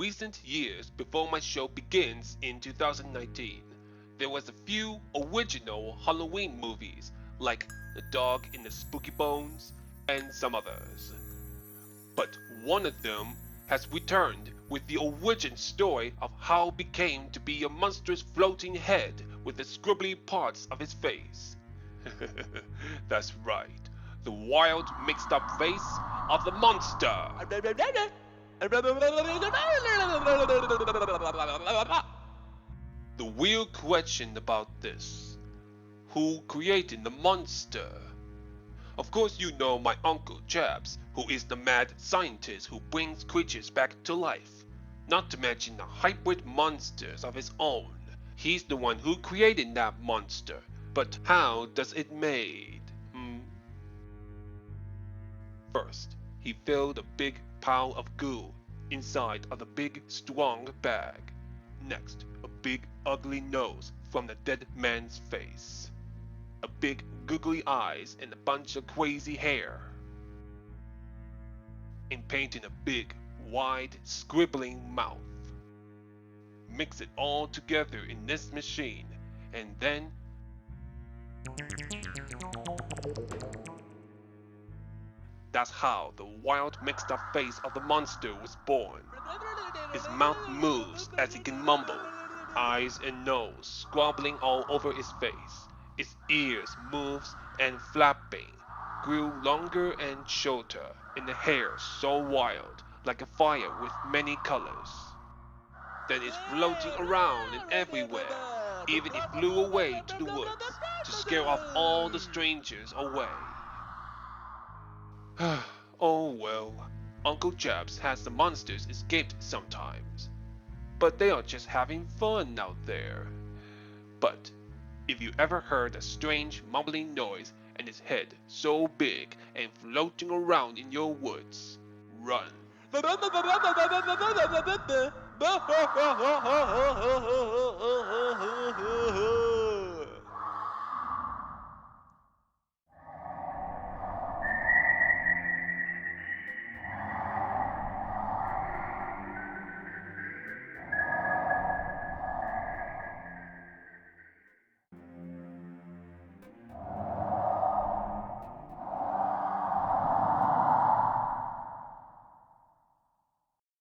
recent years before my show begins in 2019, there was a few original Halloween movies like The Dog in the Spooky Bones and some others. But one of them has returned with the origin story of how it became to be a monstrous floating head with the scribbly parts of his face. That's right, the wild mixed up face of the monster. The real question about this: who created the monster? Of course you know my Uncle Jabs, who is the mad scientist who brings creatures back to life. Not to mention the hybrid monsters of his own. He's the one who created that monster. But how does it made? First, he filled a big pile of goo inside of the big strong bag. Next, a big ugly nose from the dead man's face. A big googly eyes and a bunch of crazy hair. And painting a big, wide, scribbling mouth. Mix it all together in this machine, and then that's how the wild mixed up face of the monster was born. His mouth moves as he can mumble, eyes and nose squabbling all over his face. Its ears moves and flapping, grew longer and shorter, and the hair so wild, like a fire with many colors. Then it's floating around and everywhere. Even it flew away to the woods to scare off all the strangers away. Oh well, Uncle Jabs has the monsters escaped sometimes. But they are just having fun out there. But if you ever heard a strange mumbling noise and its head so big and floating around in your woods, run.